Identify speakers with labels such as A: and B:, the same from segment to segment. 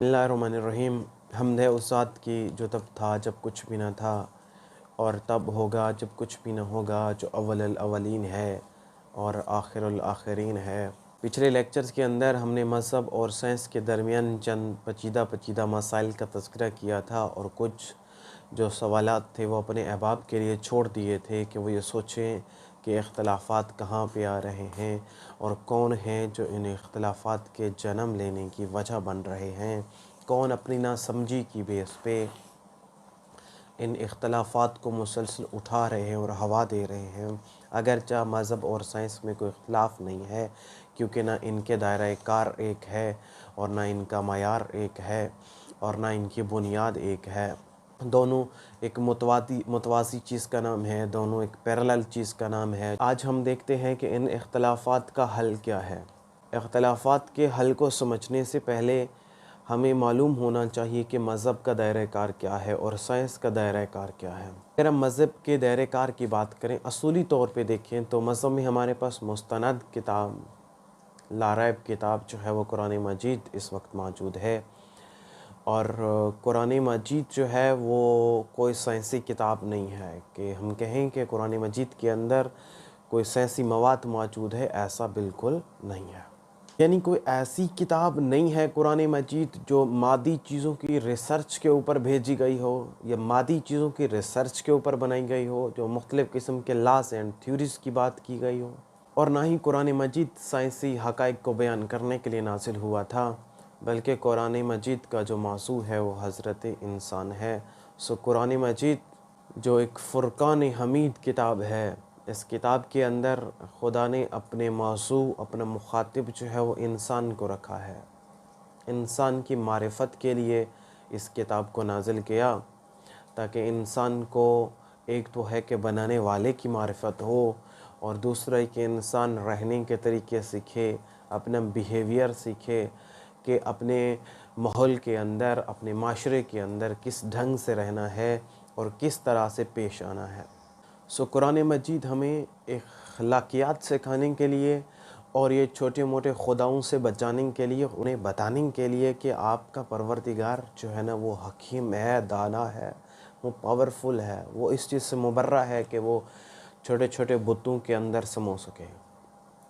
A: بسم اللہ الرحمن الرحیم۔ حمد ہے اس ذات کی جو تب تھا جب کچھ بھی نہ تھا، اور تب ہوگا جب کچھ بھی نہ ہوگا، جو اول الاولین ہے اور آخر الآخرین ہے۔ پچھلے لیکچرز کے اندر ہم نے مذہب اور سائنس کے درمیان چند پیچیدہ مسائل کا تذکرہ کیا تھا، اور کچھ جو سوالات تھے وہ اپنے احباب کے لیے چھوڑ دیے تھے کہ وہ یہ سوچیں کہ اختلافات کہاں پہ آ رہے ہیں اور کون ہیں جو ان اختلافات کے جنم لینے کی وجہ بن رہے ہیں، کون اپنی ناسمجھی کی بیس پہ ان اختلافات کو مسلسل اٹھا رہے ہیں اور ہوا دے رہے ہیں۔ اگرچہ مذہب اور سائنس میں کوئی اختلاف نہیں ہے، کیونکہ نہ ان کے دائرہ کار ایک ہے اور نہ ان کا معیار ایک ہے اور نہ ان کی بنیاد ایک ہے۔ دونوں ایک متوازی چیز کا نام ہے، دونوں ایک پیرالل چیز کا نام ہے۔ آج ہم دیکھتے ہیں کہ ان اختلافات کا حل کیا ہے۔ اختلافات کے حل کو سمجھنے سے پہلے ہمیں معلوم ہونا چاہیے کہ مذہب کا دائرہ کار کیا ہے اور سائنس کا دائرہ کار کیا ہے۔ اگر ہم مذہب کے دائرہ کار کی بات کریں، اصولی طور پہ دیکھیں تو مذہب میں ہمارے پاس مستند کتاب، لاریب کتاب جو ہے وہ قرآن مجید اس وقت موجود ہے، اور قرآن مجید جو ہے وہ کوئی سائنسی کتاب نہیں ہے کہ ہم کہیں کہ قرآن مجید کے اندر کوئی سائنسی مواد موجود ہے، ایسا بالکل نہیں ہے۔ یعنی کوئی ایسی کتاب نہیں ہے قرآن مجید جو مادی چیزوں کی ریسرچ کے اوپر بھیجی گئی ہو یا مادی چیزوں کی ریسرچ کے اوپر بنائی گئی ہو، جو مختلف قسم کے لاز اینڈ تھیوریز کی بات کی گئی ہو، اور نہ ہی قرآن مجید سائنسی حقائق کو بیان کرنے کے لیے نازل ہوا تھا، بلکہ قرآن مجید کا جو موضوع ہے وہ حضرت انسان ہے۔ قرآن مجید جو ایک فرقان حمید کتاب ہے، اس کتاب کے اندر خدا نے اپنے موضوع، اپنا مخاطب جو ہے وہ انسان کو رکھا ہے۔ انسان کی معرفت کے لیے اس کتاب کو نازل کیا، تاکہ انسان کو ایک تو ہے کہ بنانے والے کی معرفت ہو، اور دوسرا ہے کہ انسان رہنے کے طریقے سیکھے، اپنا بیہیویئر سیکھے کہ اپنے ماحول کے اندر، اپنے معاشرے کے اندر کس ڈھنگ سے رہنا ہے اور کس طرح سے پیش آنا ہے۔ قرآن مجید ہمیں اخلاقیات سکھانے کے لیے اور یہ چھوٹے موٹے خداؤں سے بچانے کے لیے، انہیں بتانے کے لیے کہ آپ کا پروردگار جو ہے نا وہ حکیم ہے، دانا ہے، وہ پاورفل ہے، وہ اس چیز سے مبرہ ہے کہ وہ چھوٹے چھوٹے بتوں کے اندر سمو سکے۔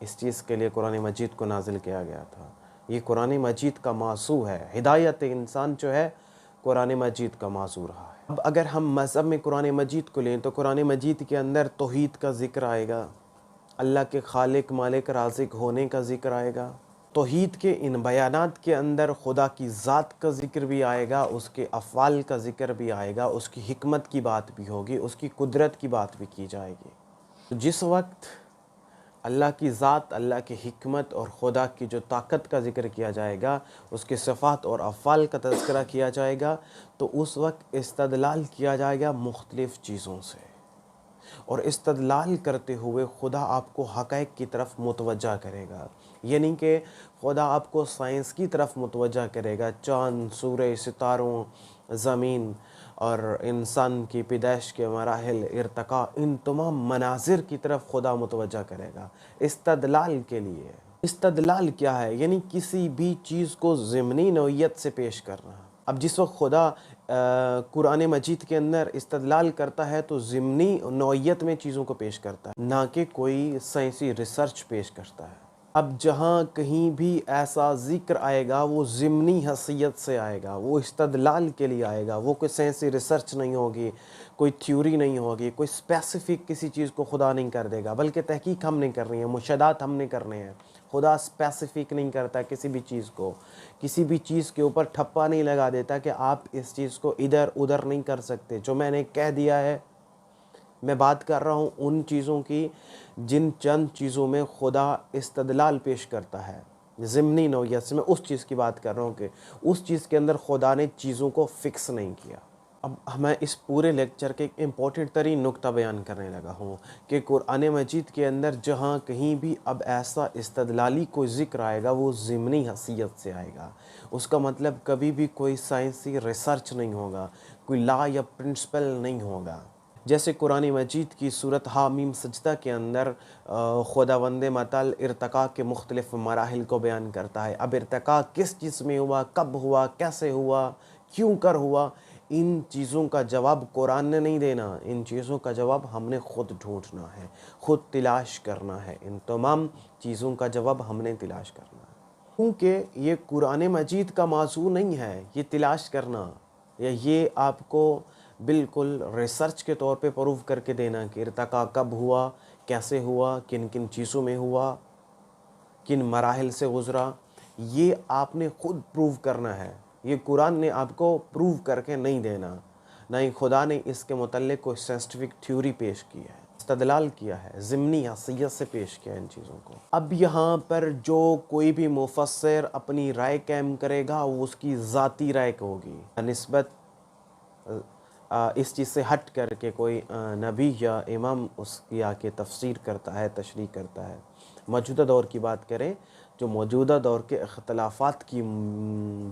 A: اس چیز کے لیے قرآن مجید کو نازل کیا گیا تھا۔ یہ قرآن مجید کا موضوع ہے، ہدایت انسان جو ہے قرآن مجید کا موضوع رہا ہے۔ اب اگر ہم مذہب میں قرآن مجید کو لیں تو قرآن مجید کے اندر توحید کا ذکر آئے گا، اللہ کے خالق مالک رازق ہونے کا ذکر آئے گا۔ توحید کے ان بیانات کے اندر خدا کی ذات کا ذکر بھی آئے گا، اس کے افعال کا ذکر بھی آئے گا، اس کی حکمت کی بات بھی ہوگی، اس کی قدرت کی بات بھی کی جائے گی۔ جس وقت اللہ کی ذات، اللہ کی حکمت اور خدا کی جو طاقت کا ذکر کیا جائے گا، اس کے صفات اور افعال کا تذکرہ کیا جائے گا، تو اس وقت استدلال کیا جائے گا مختلف چیزوں سے، اور استدلال کرتے ہوئے خدا آپ کو حقائق کی طرف متوجہ کرے گا۔ یعنی کہ خدا آپ کو سائنس کی طرف متوجہ کرے گا، چاند، سورج، ستاروں، زمین اور انسان کی پیدائش کے مراحل، ارتقاء، ان تمام مناظر کی طرف خدا متوجہ کرے گا استدلال کے لیے۔ استدلال کیا ہے؟ یعنی کسی بھی چیز کو ضمنی نوعیت سے پیش کرنا۔ اب جس وقت خدا قرآن مجید کے اندر استدلال کرتا ہے تو ضمنی نوعیت میں چیزوں کو پیش کرتا ہے، نہ کہ کوئی سائنسی ریسرچ پیش کرتا ہے۔ اب جہاں کہیں بھی ایسا ذکر آئے گا وہ ضمنی حیثیت سے آئے گا، وہ استدلال کے لیے آئے گا، وہ کوئی سائنسی ریسرچ نہیں ہوگی، کوئی تھیوری نہیں ہوگی، کوئی اسپیسیفک کسی چیز کو خدا نہیں کر دے گا، بلکہ تحقیق ہم نے کرنی ہے، مشاہدات ہم نے کرنے ہیں۔ خدا اسپیسیفک نہیں کرتا کسی بھی چیز کو، کسی بھی چیز کے اوپر ٹھپا نہیں لگا دیتا کہ آپ اس چیز کو ادھر ادھر نہیں کر سکتے۔ جو میں نے کہہ دیا ہے، میں بات کر رہا ہوں ان چیزوں کی جن چند چیزوں میں خدا استدلال پیش کرتا ہے ضمنی نوعیت سے۔ میں اس چیز کی بات کر رہا ہوں کہ اس چیز کے اندر خدا نے چیزوں کو فکس نہیں کیا۔ اب میں اس پورے لیکچر کے ایک امپورٹنٹ ترین نقطہ بیان کرنے لگا ہوں کہ قرآن مجید کے اندر جہاں کہیں بھی اب ایسا استدلالی کوئی ذکر آئے گا وہ ضمنی حیثیت سے آئے گا۔ اس کا مطلب کبھی بھی کوئی سائنسی ریسرچ نہیں ہوگا، کوئی لا یا پرنسپل نہیں ہوگا۔ جیسے قرآن مجید کی صورت حامیم سجدہ کے اندر خداوند متعال ارتقاء کے مختلف مراحل کو بیان کرتا ہے۔ اب ارتقاء کس چیز میں ہوا، کب ہوا، کیسے ہوا، کیوں کر ہوا، ان چیزوں کا جواب قرآن نے نہیں دینا، ان چیزوں کا جواب ہم نے خود ڈھونڈنا ہے، خود تلاش کرنا ہے، ان تمام چیزوں کا جواب ہم نے تلاش کرنا ہے، کیونکہ یہ قرآن مجید کا موضوع نہیں ہے یہ تلاش کرنا، یا یہ آپ کو بالکل ریسرچ کے طور پہ پروف کر کے دینا کہ ارتقاء کب ہوا، کیسے ہوا، کن کن چیزوں میں ہوا، کن مراحل سے گزرا، یہ آپ نے خود پروف کرنا ہے۔ یہ قرآن نے آپ کو پروف کر کے نہیں دینا، نہ ہی خدا نے اس کے متعلق کوئی سائنٹیفک تھیوری پیش کی ہے، استدلال کیا ہے، ضمنی حیثیت سے پیش کیا ان چیزوں کو۔ اب یہاں پر جو کوئی بھی مفسر اپنی رائے قائم کرے گا وہ اس کی ذاتی رائے ہوگی، نسبت اس چیز سے ہٹ کر کے کوئی نبی یا امام اس کی آ کے تفسیر کرتا ہے، تشریح کرتا ہے۔ موجودہ دور کی بات کریں، جو موجودہ دور کے اختلافات کی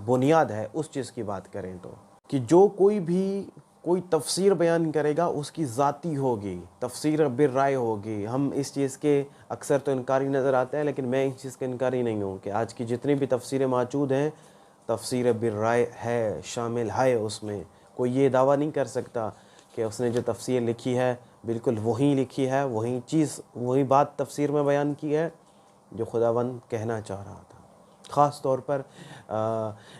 A: بنیاد ہے اس چیز کی بات کریں تو کہ جو کوئی بھی کوئی تفسیر بیان کرے گا اس کی ذاتی ہوگی، تفسیر بالرائے ہوگی۔ ہم اس چیز کے اکثر تو انکاری نظر آتے ہیں، لیکن میں اس چیز کے انکاری نہیں ہوں کہ آج کی جتنی بھی تفسیریں موجود ہیں تفسیر بالرائے ہے، شامل ہے، اس میں کوئی یہ دعویٰ نہیں کر سکتا کہ اس نے جو تفسیر لکھی ہے بالکل وہی لکھی ہے، وہی چیز، وہی بات تفسیر میں بیان کی ہے جو خداوند کہنا چاہ رہا تھا۔ خاص طور پر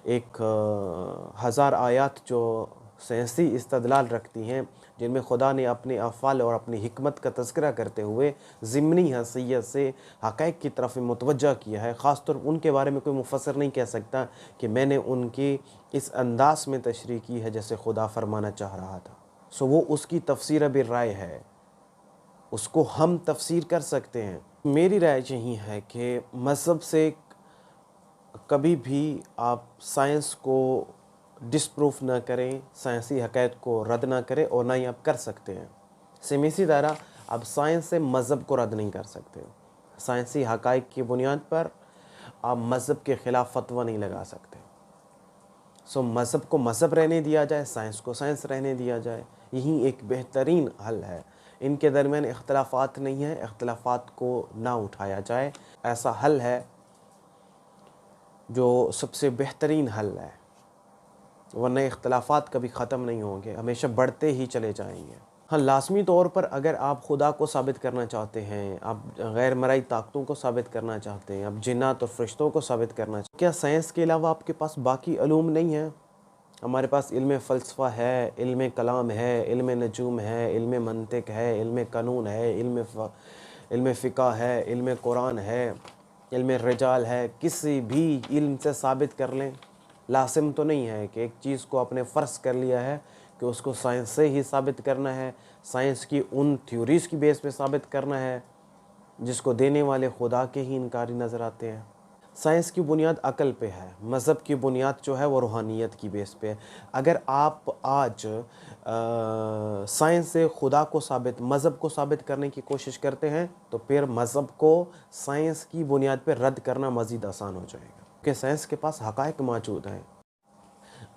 A: 1000 آیات جو سائنسی استدلال رکھتی ہیں، جن میں خدا نے اپنے افعال اور اپنی حکمت کا تذکرہ کرتے ہوئے ضمنی حیثیت سے حقائق کی طرف متوجہ کیا ہے، خاص طور ان کے بارے میں کوئی مفسر نہیں کہہ سکتا کہ میں نے ان کی اس انداز میں تشریح کی ہے جیسے خدا فرمانا چاہ رہا تھا۔ وہ اس کی تفسیر بالرائے ہے، اس کو ہم تفسیر کر سکتے ہیں۔ میری رائے یہی ہے کہ مذہب سے کبھی بھی آپ سائنس کو ڈسپروف نہ کریں، سائنسی حقائق کو رد نہ کریں، اور نہ ہی آپ کر سکتے ہیں۔ سیم اسی طرح آپ سائنس سے مذہب کو رد نہیں کر سکتے، سائنسی حقائق کی بنیاد پر آپ مذہب کے خلاف فتویٰ نہیں لگا سکتے۔ مذہب کو مذہب رہنے دیا جائے، سائنس کو سائنس رہنے دیا جائے، یہی ایک بہترین حل ہے۔ ان کے درمیان اختلافات نہیں ہیں، اختلافات کو نہ اٹھایا جائے، ایسا حل ہے جو سب سے بہترین حل ہے، ورنہ اختلافات کبھی ختم نہیں ہوں گے، ہمیشہ بڑھتے ہی چلے جائیں گے۔ ہاں، لازمی طور پر اگر آپ خدا کو ثابت کرنا چاہتے ہیں، آپ غیر مرئی طاقتوں کو ثابت کرنا چاہتے ہیں، آپ جنات اور فرشتوں کو ثابت کرنا چاہتے ہیں، کیا سائنس کے علاوہ آپ کے پاس باقی علوم نہیں ہیں؟ ہمارے پاس علم فلسفہ ہے، علم کلام ہے، علم نجوم ہے، علم منطق ہے، علم قانون ہے، علم فقہ ہے، علم قرآن ہے، علم رجال ہے، کسی بھی علم سے ثابت کر لیں۔ لازم تو نہیں ہے کہ ایک چیز کو آپ نے فرض کر لیا ہے کہ اس کو سائنس سے ہی ثابت کرنا ہے، سائنس کی ان تھیوریز کی بیس پہ ثابت کرنا ہے جس کو دینے والے خدا کے ہی انکاری نظر آتے ہیں۔ سائنس کی بنیاد عقل پہ ہے، مذہب کی بنیاد جو ہے وہ روحانیت کی بیس پہ ہے۔ اگر آپ آج سائنس سے خدا کو ثابت، مذہب کو ثابت کرنے کی کوشش کرتے ہیں تو پھر مذہب کو سائنس کی بنیاد پہ رد کرنا مزید آسان ہو جائے گا، کیونکہ سائنس کے پاس حقائق موجود ہیں۔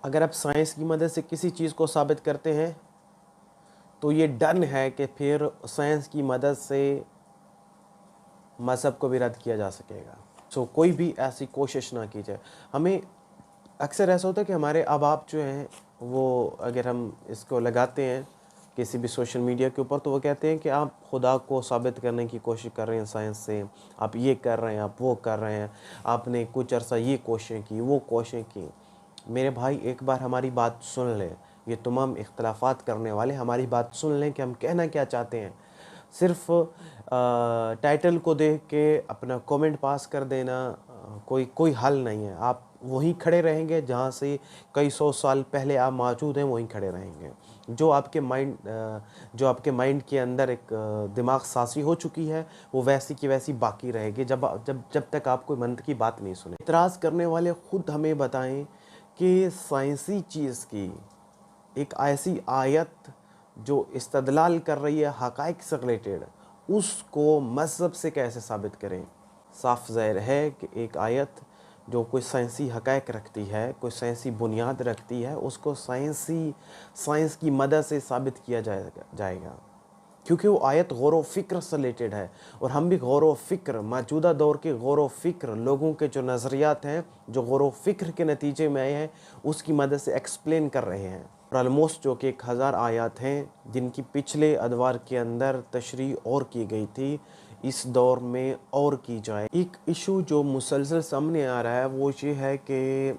A: اگر آپ سائنس کی مدد سے کسی چیز کو ثابت کرتے ہیں تو یہ ڈن ہے کہ پھر سائنس کی مدد سے مذہب کو بھی رد کیا جا سکے گا۔ کوئی بھی ایسی کوشش نہ کی جائے۔ ہمیں اکثر ایسا ہوتا ہے کہ ہمارے اب آپ جو ہیں وہ اگر ہم اس کو لگاتے ہیں کسی بھی سوشل میڈیا کے اوپر تو وہ کہتے ہیں کہ آپ خدا کو ثابت کرنے کی کوشش کر رہے ہیں سائنس سے، آپ یہ کر رہے ہیں، آپ وہ کر رہے ہیں، آپ نے کچھ عرصہ یہ کوششیں کی، وہ کوششیں کی۔ میرے بھائی ایک بار ہماری بات سن لیں، یہ تمام اختلافات کرنے والے ہماری بات سن لیں کہ ہم کہنا کیا چاہتے ہیں۔ صرف ٹائٹل کو دیکھ کے اپنا کومنٹ پاس کر دینا کوئی حل نہیں ہے۔ آپ وہیں کھڑے رہیں گے جہاں سے کئی سو سال پہلے آپ موجود ہیں، وہیں کھڑے رہیں گے۔ جو آپ کے مائنڈ کے اندر ایک دماغ سازی ہو چکی ہے وہ ویسی کی ویسی باقی رہے گی جب تک آپ کوئی منطقی بات نہیں سنیں۔ اعتراض کرنے والے خود ہمیں بتائیں کہ سائنسی چیز کی ایک ایسی آیت جو استدلال کر رہی ہے حقائق سے ریلیٹڈ، اس کو مذہب سے کیسے ثابت کریں؟ صاف ظاہر ہے کہ ایک آیت جو کوئی سائنسی حقائق رکھتی ہے، کوئی سائنسی بنیاد رکھتی ہے، اس کو سائنس کی مدد سے ثابت کیا جائے گا، کیونکہ وہ آیت غور و فکر سے ریلیٹڈ ہے، اور ہم بھی غور و فکر، موجودہ دور کے غور و فکر، لوگوں کے جو نظریات ہیں جو غور و فکر کے نتیجے میں آئے ہیں، اس کی مدد سے ایکسپلین کر رہے ہیں۔ اور آلموسٹ جو کہ 1000 آیات ہیں جن کی پچھلے ادوار کے اندر تشریح اور کی گئی تھی، اس دور میں اور کی جائے۔ ایک ایشو جو مسلسل سامنے آ رہا ہے وہ یہ ہے کہ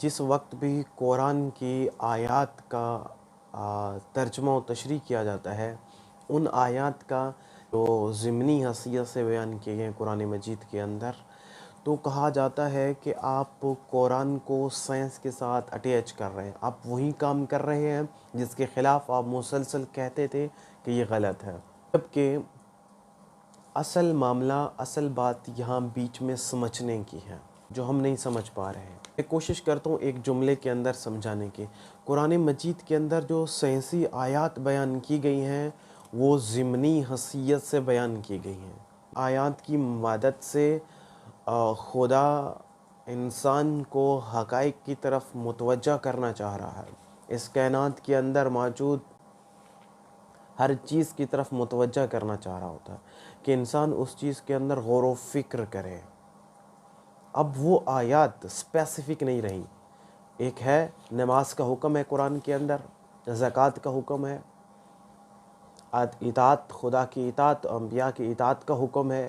A: جس وقت بھی قرآن کی آیات کا ترجمہ و تشریح کیا جاتا ہے، ان آیات کا جو ضمنی حیثیت سے بیان کیے گئے ہیں قرآن مجید کے اندر، تو کہا جاتا ہے کہ آپ قرآن کو سائنس کے ساتھ اٹیچ کر رہے ہیں، آپ وہی کام کر رہے ہیں جس کے خلاف آپ مسلسل کہتے تھے کہ یہ غلط ہے، جبکہ اصل معاملہ، اصل بات یہاں بیچ میں سمجھنے کی ہے جو ہم نہیں سمجھ پا رہے ہیں۔ میں کوشش کرتا ہوں ایک جملے کے اندر سمجھانے کی۔ قرآن مجید کے اندر جو سائنسی آیات بیان کی گئی ہیں وہ ضمنی حیثیت سے بیان کی گئی ہیں۔ آیات کی مدد سے خدا انسان کو حقائق کی طرف متوجہ کرنا چاہ رہا ہے، اس کائنات کے اندر موجود ہر چیز کی طرف متوجہ کرنا چاہ رہا ہوتا ہے کہ انسان اس چیز کے اندر غور و فکر کرے۔ اب وہ آیات اسپیسیفک نہیں رہی، ایک ہے نماز کا حکم ہے قرآن کے اندر، زکوٰۃ کا حکم ہے، اطاعت، خدا کی اطاعت، انبیاء کی اطاعت کا حکم ہے،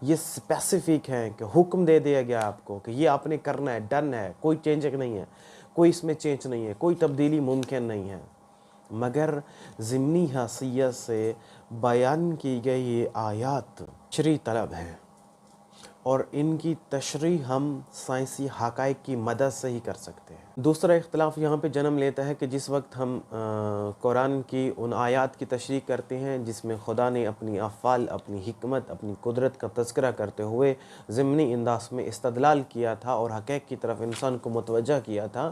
A: یہ اسپیسیفک ہے کہ حکم دے دیا گیا آپ کو کہ یہ آپ نے کرنا ہے، ڈن ہے، کوئی چینج نہیں ہے، کوئی اس میں چینج نہیں ہے، کوئی تبدیلی ممکن نہیں ہے۔ مگر ضمنی حیثیت سے بیان کی گئی یہ آیات تشریح طلب ہیں، اور ان کی تشریح ہم سائنسی حقائق کی مدد سے ہی کر سکتے ہیں۔ دوسرا اختلاف یہاں پہ جنم لیتا ہے کہ جس وقت ہم قرآن کی ان آیات کی تشریح کرتے ہیں جس میں خدا نے اپنی افعال، اپنی حکمت، اپنی قدرت کا تذکرہ کرتے ہوئے ضمنی انداز میں استدلال کیا تھا اور حقائق کی طرف انسان کو متوجہ کیا تھا،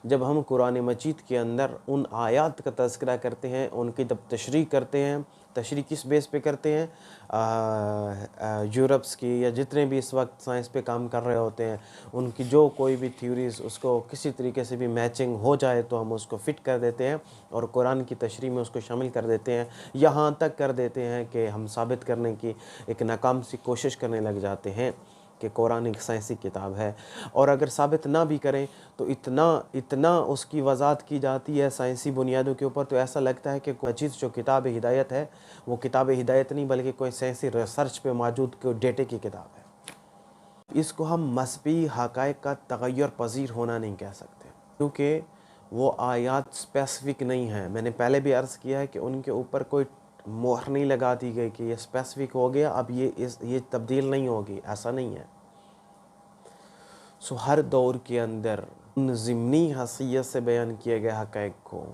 A: جب ہم قرآن مجید کے اندر ان آیات کا تذکرہ کرتے ہیں، ان کی جب تشریح کرتے ہیں، تشریح کس بیس پہ کرتے ہیں؟ یورپس کی یا جتنے بھی اس وقت سائنس پہ کام کر رہے ہوتے ہیں، ان کی جو کوئی بھی تھیوریز اس کو کسی طریقے سے بھی میچنگ ہو جائے تو ہم اس کو فٹ کر دیتے ہیں اور قرآن کی تشریح میں اس کو شامل کر دیتے ہیں، یہاں تک کر دیتے ہیں کہ ہم ثابت کرنے کی ایک ناکام سی کوشش کرنے لگ جاتے ہیں کہ قرآن ایک سائنسی کتاب ہے، اور اگر ثابت نہ بھی کریں تو اتنا اس کی وضاحت کی جاتی ہے سائنسی بنیادوں کے اوپر، تو ایسا لگتا ہے کہ کوئی چیز جو کتاب ہدایت ہے وہ کتاب ہدایت نہیں بلکہ کوئی سائنسی ریسرچ پہ موجود کوئی ڈیٹے کی کتاب ہے۔ اس کو ہم مذہبی حقائق کا تغیر پذیر ہونا نہیں کہہ سکتے، کیونکہ وہ آیات اسپیسیفک نہیں ہیں۔ میں نے پہلے بھی عرض کیا ہے کہ ان کے اوپر کوئی مہر نہیں لگا دی گئی کہ یہ اسپیسیفک ہو گیا، اب یہ تبدیل نہیں ہوگی، ایسا نہیں ہے۔ ہر دور کے اندر ان ضمنی حیثیت سے بیان کیے گئے حقائق کو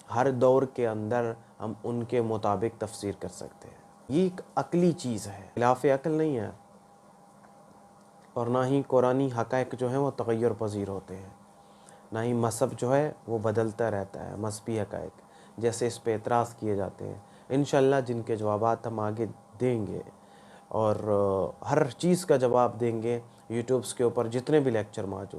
A: ہر دور کے اندر ہم ان کے مطابق تفسیر کر سکتے ہیں۔ یہ ایک عقلی چیز ہے، خلاف عقل نہیں ہے، اور نہ ہی قرآنی حقائق جو ہیں وہ تغیر پذیر ہوتے ہیں، نہ ہی مذہب جو ہے وہ بدلتا رہتا ہے۔ مذہبی حقائق جیسے اس پہ اعتراض کیے جاتے ہیں، انشاءاللہ جن کے جوابات ہم آگے دیں گے، اور ہر چیز کا جواب دیں گے، یوٹیوبس کے اوپر جتنے بھی لیکچر موجود